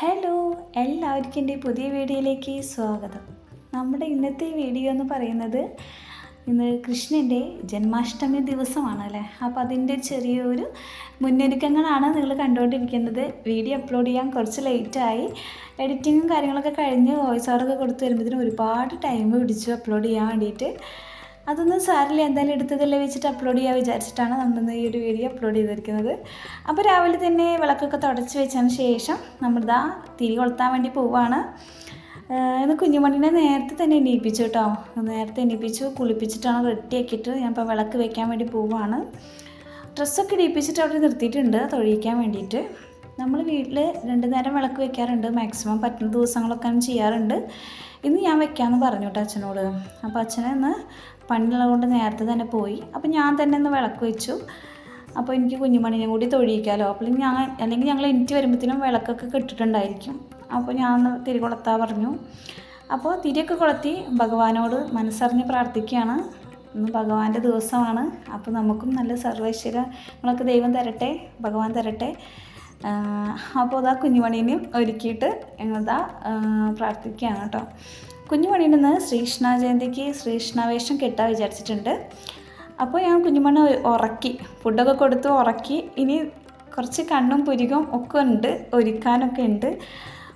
Hello, എല്ലാവർക്കും എൻ്റെ പുതിയ വീഡിയോയിലേക്ക് സ്വാഗതം. നമ്മുടെ ഇന്നത്തെ വീഡിയോ എന്ന് പറയുന്നത് ഇന്ന് കൃഷ്ണൻ്റെ ജന്മാഷ്ടമി ദിവസമാണല്ലേ. അപ്പോൾ അതിൻ്റെ ചെറിയൊരു മുന്നൊരുക്കങ്ങളാണ് നിങ്ങൾ കണ്ടുകൊണ്ടിരിക്കുന്നത്. വീഡിയോ അപ്ലോഡ് ചെയ്യാൻ കുറച്ച് ലേറ്റായി. എഡിറ്റിങ്ങും കാര്യങ്ങളൊക്കെ കഴിഞ്ഞ് വോയിസ് ഓവറൊക്കെ കൊടുത്ത് വരുമ്പോഴത്തേനും ഒരുപാട് ടൈം പിടിച്ചു അപ്ലോഡ് ചെയ്യാൻ വേണ്ടിയിട്ട്. അതൊന്നും സാരില്ല, എന്തായാലും എടുത്തതല്ലേ വെച്ചിട്ട് അപ്ലോഡ് ചെയ്യാൻ വിചാരിച്ചിട്ടാണ് നമ്മളിന്ന് ഈ ഒരു വീഡിയോ അപ്ലോഡ് ചെയ്തിരിക്കുന്നത്. അപ്പോൾ രാവിലെ തന്നെ വിളക്കൊക്കെ തുടച്ച് വെച്ചതിന് ശേഷം നമ്മളിതാ തിരി കൊളുത്താൻ വേണ്ടി പോവുകയാണ്. ഇന്ന് കുഞ്ഞുമണിനെ നേരത്തെ തന്നെ എണീപ്പിച്ചു കേട്ടോ. നേരത്തെ എണീപ്പിച്ചു, കുളിപ്പിച്ചിട്ടാണ് റെഡിയാക്കിയിട്ട് ഞാനിപ്പോൾ വിളക്ക് വെക്കാൻ വേണ്ടി പോവുകയാണ്. ഡ്രസ്സൊക്കെ ഇടിപ്പിച്ചിട്ട് അവിടെ നിർത്തിയിട്ടുണ്ട് തൊഴിയിക്കാൻ വേണ്ടിയിട്ട്. നമ്മൾ വീട്ടിൽ 2 നേരം വിളക്ക് വെക്കാറുണ്ട്, മാക്സിമം പറ്റുന്ന ദിവസങ്ങളൊക്കെ ചെയ്യാറുണ്ട്. ഇന്ന് ഞാൻ വെക്കാമെന്ന് പറഞ്ഞു കേട്ടോ അച്ഛനോട്. അപ്പോൾ അച്ഛനെ ഇന്ന് പണിയുള്ളത് കൊണ്ട് നേരത്തെ തന്നെ പോയി. അപ്പോൾ ഞാൻ തന്നെ ഇന്ന് വിളക്ക് വെച്ചു. അപ്പോൾ എനിക്ക് കുഞ്ഞുമണിനെ കൂടി തൊഴിയിക്കാമല്ലോ. അപ്പോൾ അല്ലെങ്കിൽ ഞങ്ങൾ എനിക്ക് വരുമ്പോഴത്തേനും വിളക്കൊക്കെ കെട്ടിട്ടുണ്ടായിരിക്കും. അപ്പോൾ ഞാൻ തിരി കൊളുത്താൻ പറഞ്ഞു. അപ്പോൾ തിരിയൊക്കെ കൊളുത്തി ഭഗവാനോട് മനസ്സറിഞ്ഞ് പ്രാർത്ഥിക്കുകയാണ്. ഇന്ന് ഭഗവാന്റെ ദിവസമാണ്. അപ്പോൾ നമുക്കും നല്ല സർവൈശ്വര്യങ്ങളൊക്കെ ദൈവം തരട്ടെ, ഭഗവാൻ തരട്ടെ. അപ്പോൾ അതാ കുഞ്ഞുമണീനെയും ഒരുക്കിയിട്ട് ഞങ്ങളിതാ പ്രാർത്ഥിക്കുകയാണ് കേട്ടോ. കുഞ്ഞുമണീനെ ഇന്ന് ശ്രീകൃഷ്ണ ജയന്തിക്ക് ശ്രീകൃഷ്ണവേഷം കെട്ടാൻ വിചാരിച്ചിട്ടുണ്ട്. അപ്പോൾ ഞാൻ കുഞ്ഞുമണി ഉറക്കി, ഫുഡൊക്കെ കൊടുത്ത് ഉറക്കി. ഇനി കുറച്ച് കണ്ണും പുരികം ഒക്കെ ഉണ്ട്, ഒരുക്കാനൊക്കെ ഉണ്ട്.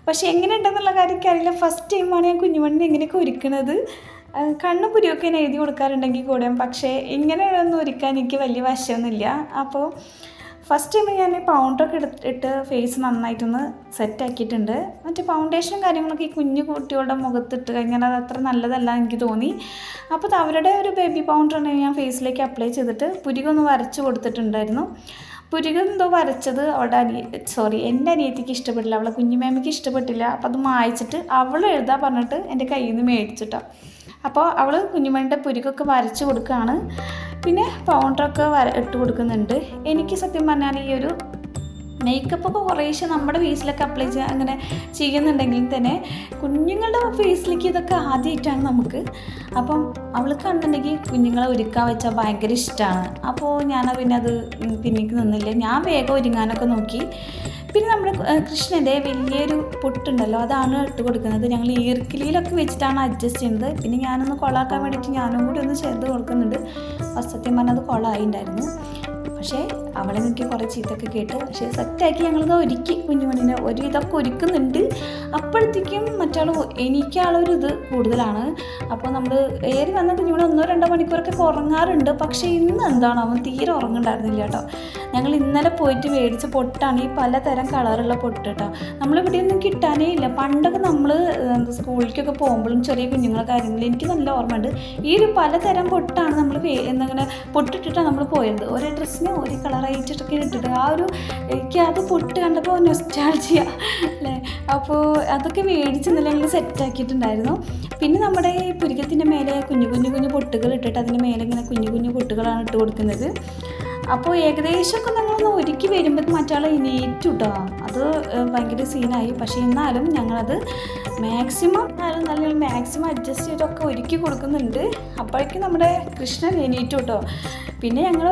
പക്ഷേ എങ്ങനെയുണ്ടെന്നുള്ള കാര്യമൊക്കെ അറിയില്ല. ഫസ്റ്റ് ടൈമാണ് ഞാൻ കുഞ്ഞുമണിനെ എങ്ങനെയൊക്കെ ഒരുക്കുന്നത്. കണ്ണും പുരിയൊക്കെ ഞാൻ എഴുതി കൊടുക്കാറുണ്ടെങ്കിൽ കൂടെ, പക്ഷേ ഇങ്ങനെയൊന്നും ഒരുക്കാൻ എനിക്ക് വലിയ വശമൊന്നുമില്ല. അപ്പോൾ ഫസ്റ്റ് ടൈം ഞാൻ പൗഡറൊക്കെ ഇട്ട് ഫേസ് നന്നായിട്ടൊന്ന് സെറ്റാക്കിയിട്ടുണ്ട്. മറ്റേ ഫൗണ്ടേഷനും കാര്യങ്ങളൊക്കെ ഈ കുഞ്ഞു കുട്ടികളുടെ മുഖത്തിട്ട് കഴിഞ്ഞാൽ അത് അത്ര നല്ലതല്ല എനിക്ക് തോന്നി. അപ്പോൾ അവരുടെ ഒരു ബേബി പൗഡറാണ് ഞാൻ ഫേസിലേക്ക് അപ്ലൈ ചെയ്തിട്ട് പുരികൊന്ന് വരച്ച് കൊടുത്തിട്ടുണ്ടായിരുന്നു. പുരികം എന്തോ വരച്ചത് എൻ്റെ അനിയത്തിക്ക് ഇഷ്ടപ്പെട്ടില്ല, അവളെ കുഞ്ഞുമേമയ്ക്ക് ഇഷ്ടപ്പെട്ടില്ല. അപ്പോൾ അത് മായ്ച്ചിട്ട് അവൾ എഴുതാൻ പറഞ്ഞിട്ട് എൻ്റെ കയ്യിൽ നിന്ന് മേടിച്ചിട്ടോ. അപ്പോൾ അവൾ കുഞ്ഞുമണിയുടെ പുരികൊക്കെ വരച്ച് കൊടുക്കുകയാണ്. പിന്നെ പൗഡറൊക്കെ ഇട്ട് കൊടുക്കുന്നുണ്ട്. എനിക്ക് സത്യം പറഞ്ഞാൽ ഈ ഒരു മേക്കപ്പൊക്കെ കുറേശ്ശെ നമ്മുടെ ഫേസിലൊക്കെ അപ്ലൈ അങ്ങനെ ചെയ്യുന്നുണ്ടെങ്കിൽ തന്നെ കുഞ്ഞുങ്ങളുടെ ഫേസിലേക്ക് ഇതൊക്കെ ആദ്യമായിട്ടാണ് നമുക്ക്. അപ്പം അവൾക്കാണെന്നുണ്ടെങ്കിൽ കുഞ്ഞുങ്ങളെ ഒരുക്കാൻ വെച്ചാൽ ഭയങ്കര ഇഷ്ടമാണ്. അപ്പോൾ ഞാൻ പിന്നെ അത് പിന്നേക്ക് നിന്നില്ല, ഞാൻ വേഗം ഒരുങ്ങാനൊക്കെ നോക്കി. പിന്നെ നമ്മുടെ കൃഷ്ണൻ്റെ വലിയൊരു പൊട്ടുണ്ടല്ലോ, അതാണ് ഇട്ട് കൊടുക്കുന്നത്. ഞങ്ങൾ ഈർക്കിലിയിലൊക്കെ വെച്ചിട്ടാണ് അഡ്ജസ്റ്റ് ചെയ്യുന്നത്. പിന്നെ ഞാനൊന്ന് കൊളാക്കാൻ വേണ്ടിയിട്ട് ഞാനും കൂടി ഒന്ന് ചേർത്ത് കൊടുക്കുന്നുണ്ട്. സത്യം പറഞ്ഞാൽ അത് കൊളായിട്ടുണ്ടായിരുന്നു. പക്ഷേ അവളെ നോക്കി കുറേ ചീത്തൊക്കെ കേട്ട്, പക്ഷേ സെറ്റാക്കി ഞങ്ങളത് ഒരുക്കി. കുഞ്ഞുമണിനെ ഇതൊക്കെ ഒരുക്കുന്നുണ്ട്. അപ്പോഴത്തേക്കും എനിക്കാളൊരു ഇത് കൂടുതലാണ്. അപ്പോൾ നമ്മൾ ഏറി വന്ന കുഞ്ഞുമണി 1-2 മണിക്കൂറൊക്കെ ഉറങ്ങാറുണ്ട്. പക്ഷേ ഇന്ന് എന്താണ് അവൻ തീരെ ഉറങ്ങുന്നുണ്ടായിരുന്നില്ല കേട്ടോ. ഞങ്ങൾ ഇന്നലെ പോയിട്ട് മേടിച്ച പൊട്ടാണ്, ഈ പലതരം കളറുള്ള പൊട്ട് കേട്ടോ. നമ്മളിവിടെയൊന്നും കിട്ടാനേ ഇല്ല. പണ്ടൊക്കെ നമ്മൾ സ്കൂളിലേക്കൊക്കെ പോകുമ്പോഴും ചെറിയ കുഞ്ഞുങ്ങളെ കാര്യങ്ങളിൽ എനിക്ക് നല്ല ഓർമ്മയുണ്ട്. ഈ ഒരു പലതരം പൊട്ടാണ് നമ്മൾ എന്തെങ്കിലും പൊട്ടിട്ടിട്ടാണ് നമ്മൾ പോയത്. ഒരേ ഡ്രസ്സിന് ഒരു കളറായിട്ടൊക്കെ ഇട്ടിട്ട് എനിക്ക് അത് പൊട്ട് കണ്ടപ്പോൾ നൊസ്റ്റാൾജിയ അല്ലേ. അപ്പോൾ അതൊക്കെ മേടിച്ചെന്നല്ല ഞങ്ങൾ സെറ്റാക്കിയിട്ടുണ്ടായിരുന്നു. പിന്നെ നമ്മുടെ ഈ പുരികത്തിൻ്റെ മേലെ കുഞ്ഞു പൊട്ടുകൾ ഇട്ടിട്ട് അതിൻ്റെ മേലെ ഇങ്ങനെ കുഞ്ഞു പൊട്ടുകളാണ് ഇട്ട് കൊടുക്കുന്നത്. അപ്പോൾ ഏകദേശമൊക്കെ നമ്മളൊന്ന് ഒരുക്കി വരുമ്പോൾ മറ്റാളെ ഇനേറ്റു കേട്ടോ. അത് ഭയങ്കര സീനായി. പക്ഷേ എന്നാലും ഞങ്ങളത് മാക്സിമം അഡ്ജസ്റ്റ് ചെയ്തൊക്കെ ഒരുക്കി കൊടുക്കുന്നുണ്ട്. അപ്പോഴേക്കും നമ്മുടെ കൃഷ്ണൻ എണീറ്റു കേട്ടോ. പിന്നെ ഞങ്ങൾ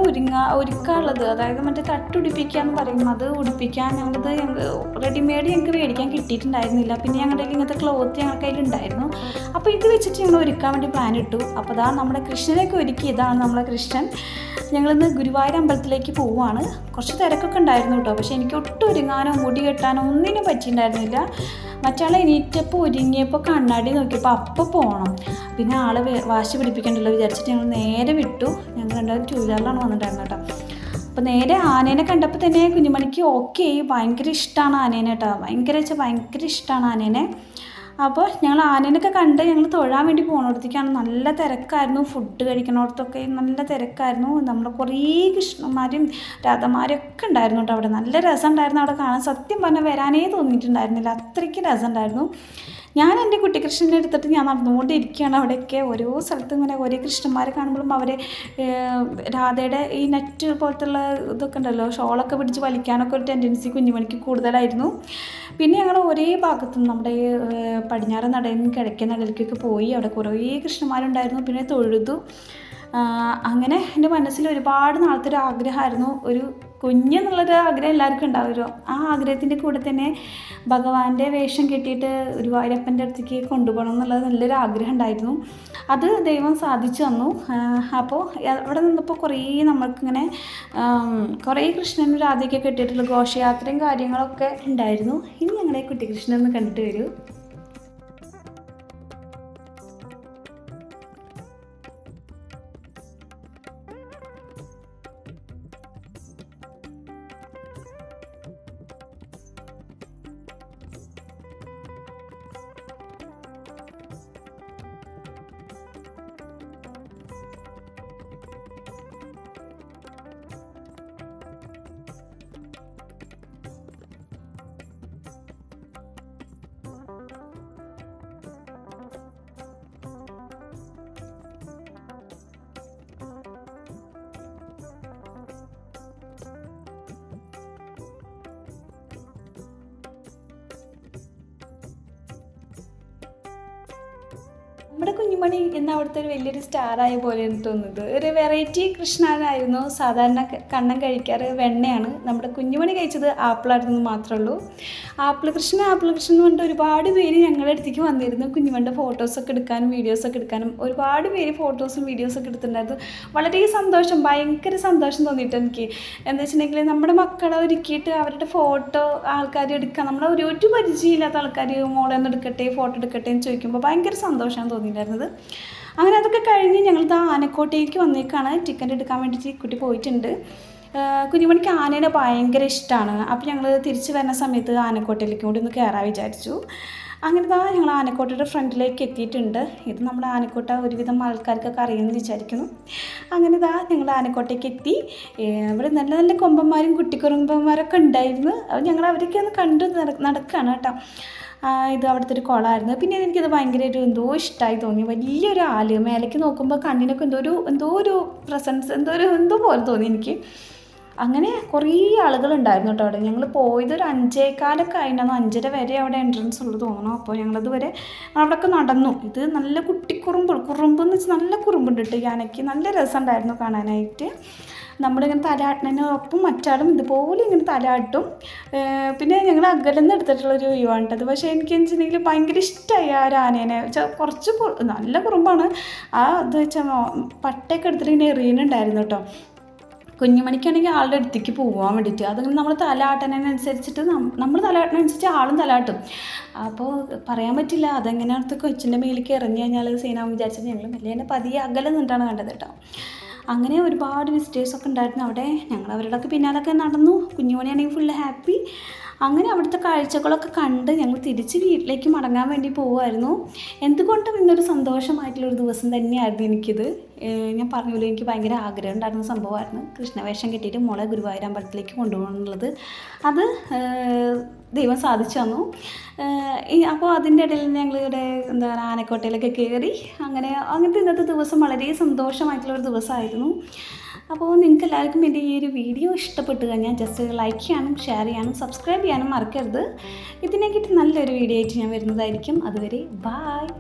ഒരുക്കാനുള്ളത്, അതായത് മറ്റേ തട്ടുടിപ്പിക്കുക എന്ന് പറയും, അത് ഉടുപ്പിക്കാൻ ഞങ്ങൾ റെഡിമെയ്ഡ് ഞങ്ങൾക്ക് മേടിക്കാൻ കിട്ടിയിട്ടുണ്ടായിരുന്നില്ല. പിന്നെ ഞങ്ങളുടെ ഇങ്ങനത്തെ ക്ലോത്ത് ഞങ്ങളുടെ കയ്യിലുണ്ടായിരുന്നു. അപ്പോൾ ഇത് വെച്ചിട്ട് ഞങ്ങൾ ഒരുക്കാൻ വേണ്ടി പ്ലാൻ ഇട്ടു. അപ്പോൾ അതാ നമ്മുടെ കൃഷ്ണനൊക്കെ ഒരുക്കി. ഇതാണ് നമ്മളെ കൃഷ്ണൻ. ഞങ്ങളിന്ന് ഗുരുവായൂർ അമ്പലത്തിലേക്ക് പോവുകയാണ്. കുറച്ച് തിരക്കൊക്കെ ഉണ്ടായിരുന്നു കേട്ടോ. പക്ഷേ എനിക്ക് ഒട്ടും ഒരുങ്ങാനോ മുടി കെട്ടാനോ ഒന്നിനും പറ്റിയിട്ടുണ്ടായിരുന്നില്ല. മറ്റാളെ എണീറ്റപ്പോൾ ഒരുങ്ങിയപ്പോൾ കണ്ണാടി നോക്കിയപ്പോൾ അപ്പോൾ പോകണം. പിന്നെ ആളെ വാശി പിടിപ്പിക്കണ്ടല്ലോ വിചാരിച്ചിട്ട് ഞങ്ങൾ നേരെ വിട്ടു. ഞങ്ങൾ 2 2 വീലറിലാണ് വന്നിട്ടുണ്ടായിരുന്നത് കേട്ടോ. അപ്പോൾ നേരെ ആനേനെ കണ്ടപ്പോൾ തന്നെ കുഞ്ഞുമണിക്ക് ഓക്കെ, ഭയങ്കര ഇഷ്ടമാണ് ആനേനെ കേട്ടോ. ഭയങ്കര ഇഷ്ടമാണ് ആനേനെ. അപ്പോൾ ഞങ്ങൾ ആനേനൊക്കെ കണ്ട് ഞങ്ങൾ തൊഴാൻ വേണ്ടി പോകുന്നിടത്തേക്കാണ്. നല്ല തിരക്കായിരുന്നു. ഫുഡ് കഴിക്കണോടത്തൊക്കെ നല്ല തിരക്കായിരുന്നു. നമ്മുടെ കുറേ കൃഷ്ണന്മാരും രാധമാരൊക്കെ ഉണ്ടായിരുന്നു കേട്ടോ അവിടെ. നല്ല രസമുണ്ടായിരുന്നു അവിടെ കാണാൻ. സത്യം പറഞ്ഞാൽ വരാനേ തോന്നിയിട്ടുണ്ടായിരുന്നില്ല, അത്രയ്ക്ക് രസമുണ്ടായിരുന്നു. ഞാൻ എൻ്റെ കുട്ടിക്കൃഷ്ണനെ എടുത്തിട്ട് ഞാൻ നടന്നുകൊണ്ടിരിക്കുകയാണ് അവിടെയൊക്കെ. ഓരോ സ്ഥലത്തും ഇങ്ങനെ ഓരോ കൃഷ്ണന്മാരെ കാണുമ്പോഴും അവരെ രാധയുടെ ഈ നെറ്റ് പോലത്തുള്ള ഇതൊക്കെ ഉണ്ടല്ലോ, ഷോളൊക്കെ പിടിച്ച് വലിക്കാനൊക്കെ ഒരു ടെൻഡൻസി കുഞ്ഞുമണിക്ക് കൂടുതലായിരുന്നു. പിന്നെ ഞങ്ങൾ ഒരേ ഭാഗത്തും നമ്മുടെ പടിഞ്ഞാറ് നടയിൽ നിന്ന് കിഴക്കേ നടയിലേക്കൊക്കെ പോയി. അവിടെ കുറേ കൃഷ്ണന്മാരുണ്ടായിരുന്നു. പിന്നെ തൊഴുതു. അങ്ങനെ എൻ്റെ മനസ്സിൽ ഒരുപാട് നാളത്തെ ഒരു ആഗ്രഹമായിരുന്നു ഒരു കുഞ്ഞെന്നുള്ളൊരു ആഗ്രഹം എല്ലാവർക്കും ഉണ്ടാവുമല്ലോ. ആ ആഗ്രഹത്തിൻ്റെ കൂടെ തന്നെ ഭഗവാന്റെ വേഷം കെട്ടിയിട്ട് ഗുരുവായൂരപ്പൻ്റെ അടുത്തേക്ക് കൊണ്ടുപോകണം എന്നുള്ളത് നല്ലൊരു ആഗ്രഹം ഉണ്ടായിരുന്നു. അത് ദൈവം സാധിച്ചു തന്നു. അപ്പോൾ അവിടെ നിന്നപ്പോൾ കുറേ നമ്മൾക്കിങ്ങനെ കുറേ കൃഷ്ണനും രാധയൊക്കെ കെട്ടിയിട്ടുള്ള ഘോഷയാത്രയും കാര്യങ്ങളൊക്കെ ഉണ്ടായിരുന്നു. ഇനി ഞങ്ങളുടെ കുട്ടിക്കൃഷ്ണൻ ഒന്ന് കണ്ടിട്ട് വരൂ. നമ്മുടെ കുഞ്ഞുമണി എന്ന അവിടുത്തെ ഒരു വലിയൊരു സ്റ്റാറായ പോലെയാണ് തോന്നുന്നത്. ഒരു വെറൈറ്റി കൃഷ്ണനായിരുന്നു. സാധാരണ കണ്ണൻ കഴിക്കാറ് വെണ്ണയാണ്. നമ്മുടെ കുഞ്ഞുമണി കഴിച്ചത് ആപ്പിളായിരുന്നു മാത്രമേ ഉള്ളൂ. ആപ്പിൾ കൃഷ്ണൻ എന്ന് പറഞ്ഞിട്ട് ഒരുപാട് പേര് ഞങ്ങളുടെ അടുത്തേക്ക് വന്നിരുന്നു. കുഞ്ഞുമണിയുടെ ഫോട്ടോസൊക്കെ എടുക്കാനും വീഡിയോസൊക്കെ എടുക്കാനും ഒരുപാട് പേര് ഫോട്ടോസും വീഡിയോസൊക്കെ എടുത്തിട്ടുണ്ടായിരുന്നു. വളരെ സന്തോഷം, ഭയങ്കര സന്തോഷം തോന്നിയിട്ട് എനിക്ക്. എന്താ വെച്ചിട്ടുണ്ടെങ്കിൽ നമ്മുടെ മക്കളെ ഒരുക്കിയിട്ട് അവരുടെ ഫോട്ടോ ആൾക്കാർ എടുക്കാൻ, നമ്മളെ ഒരു പരിചയമില്ലാത്ത ആൾക്കാർ മോളെ ഒന്ന് എടുക്കട്ടെ, ഫോട്ടോ എടുക്കട്ടെ എന്ന് ചോദിക്കുമ്പോൾ ഭയങ്കര സന്തോഷമാണ് തോന്നിയിട്ടുണ്ടായിരുന്നത്. അങ്ങനെ അതൊക്കെ കഴിഞ്ഞ് ഞങ്ങൾ ആനക്കോട്ടയിലേക്ക് വന്നേക്കാണ്. ടിക്കറ്റ് എടുക്കാൻ വേണ്ടിയിട്ട് കുട്ടി പോയിട്ടുണ്ട്. കുഞ്ഞുമണിക്ക് ആനേനെ ഭയങ്കര ഇഷ്ടമാണ്. അപ്പോൾ ഞങ്ങൾ തിരിച്ച് വരുന്ന സമയത്ത് ആനക്കോട്ടയിലേക്ക് കൂടി ഒന്ന് കയറാൻ വിചാരിച്ചു. അങ്ങനെ ഞങ്ങൾ ആനക്കോട്ടയുടെ ഫ്രണ്ടിലേക്ക് എത്തിയിട്ടുണ്ട്. ഇത് നമ്മുടെ ആനക്കോട്ട ഒരുവിധം ആൾക്കാർക്കൊക്കെ അറിയുമെന്ന് വിചാരിക്കുന്നു. അങ്ങനെ ഞങ്ങൾ ആനക്കോട്ടയ്ക്ക് എത്തി. ഇവിടെ നല്ല നല്ല കൊമ്പന്മാരും കുട്ടിക്കുറുമ്പന്മാരൊക്കെ ഉണ്ടായിരുന്നു. അപ്പോൾ ഞങ്ങൾ അവരൊക്കെ ഒന്ന് കണ്ട് നടക്കുകയാണ് കേട്ടോ. ഇത് അവിടുത്തെ ഒരു കുളമായിരുന്നു. പിന്നെ എനിക്കിത് ഭയങ്കരമായിട്ട് എന്തോ ഇഷ്ടമായി തോന്നി. വലിയൊരു ആല്, മേലേക്ക് നോക്കുമ്പോൾ കണ്ണിനൊക്കെ എന്തോ ഒരു പ്രസൻസ് എന്തോ പോലെ തോന്നി എനിക്ക്. അങ്ങനെ കുറേ ആളുകളുണ്ടായിരുന്നു കേട്ടോ അവിടെ. ഞങ്ങൾ പോയത് ഒരു 5:15 ആയിരുന്നു. 5:30 വരെ അവിടെ എൻട്രൻസ് ഉള്ളു തോന്നണം. അപ്പോൾ ഞങ്ങളതുവരെ അവിടെയൊക്കെ നടന്നു. ഇത് നല്ല കുറുമ്പെന്ന് വെച്ചാൽ നല്ല കുറുമ്പുണ്ട് കേട്ടോ. യാനയ്ക്ക് നല്ല രസമുണ്ടായിരുന്നു കാണാനായിട്ട്. നമ്മളിങ്ങനെ തലാട്ടിനൊപ്പം മറ്റാളും ഇതുപോലെ ഇങ്ങനെ തലാട്ടും. പിന്നെ ഞങ്ങൾ അകലെന്ന് എടുത്തിട്ടുള്ളൊരു വ്യൂ ആണ് കേട്ടത്. പക്ഷേ എനിക്ക് വെച്ചിട്ടുണ്ടെങ്കിൽ ഭയങ്കര ഇഷ്ടമായി ആ ഒരു ആനേനെ. കുറച്ച് നല്ല കുറുമ്പാണ്. ഇത് വെച്ചാൽ പട്ടയൊക്കെ എടുത്തിട്ട് ഇങ്ങനെ എറിയുന്നുണ്ടായിരുന്നു കേട്ടോ. കുഞ്ഞുമണിക്കാണെങ്കിൽ ആളുടെ അടുത്തേക്ക് പോകാൻ വേണ്ടിയിട്ട് അതിങ്ങനെ നമ്മൾ തലാട്ടനനുസരിച്ചിട്ട് നമ്മൾ തലാട്ടനനുസരിച്ച് ആളും തലാട്ടും. അപ്പോൾ പറയാൻ പറ്റില്ല അതെങ്ങനെ അടുത്ത് കൊച്ചിൻ്റെ മേലേക്ക് ഇറങ്ങി കഴിഞ്ഞാൽ സീനാവും വിചാരിച്ചിട്ട് ഞങ്ങൾ മെല്ലെ പതിയെ അകലെ നിന്നിട്ടാണ് കണ്ടത് കേട്ടോ. അങ്ങനെ ഒരുപാട് വിസിറ്റേഴ്സൊക്കെ ഉണ്ടായിരുന്നു അവിടെ. ഞങ്ങൾ അവരുടെയൊക്കെ പിന്നാലൊക്കെ നടന്നു. കുഞ്ഞുമണിയാണെങ്കിൽ ഫുള്ള് ഹാപ്പി. അങ്ങനെ അവിടുത്തെ കാഴ്ചകളൊക്കെ കണ്ട് ഞങ്ങൾ തിരിച്ച് വീട്ടിലേക്ക് മടങ്ങാൻ വേണ്ടി പോവുമായിരുന്നു. എന്തുകൊണ്ടും ഇന്നൊരു സന്തോഷമായിട്ടുള്ളൊരു ദിവസം തന്നെയായിരുന്നു എനിക്കിത്. ഞാൻ പറഞ്ഞല്ലോ, എനിക്ക് ഭയങ്കര ആഗ്രഹം ഉണ്ടായിരുന്ന സംഭവമായിരുന്നു കൃഷ്ണവേഷം കെട്ടിയിട്ട് മോളെ ഗുരുവായൂർ അമ്പലത്തിലേക്ക് കൊണ്ടുപോകണം എന്നുള്ളത്. അത് ദൈവം സാധിച്ചു തന്നു. അപ്പോൾ അതിൻ്റെ ഇടയിൽ ഞങ്ങളിവിടെ എന്താ പറയുക ആനക്കോട്ടയിലൊക്കെ കയറി. അങ്ങനത്തെ ഇന്നത്തെ ദിവസം വളരെ സന്തോഷമായിട്ടുള്ളൊരു ദിവസമായിരുന്നു. അപ്പോൾ നിങ്ങൾക്ക് എല്ലാവർക്കും എൻ്റെ ഈ ഒരു വീഡിയോ ഇഷ്ടപ്പെട്ട് കഴിഞ്ഞാൽ ജസ്റ്റ് ലൈക്ക് ചെയ്യാനും ഷെയർ ചെയ്യാനും സബ്സ്ക്രൈബ് ചെയ്യാനും മറക്കരുത്. ഇതിനെക്കിട്ട് നല്ലൊരു വീഡിയോ ആയിട്ട് ഞാൻ വരുന്നതായിരിക്കും. അതുവരെ ബായ്.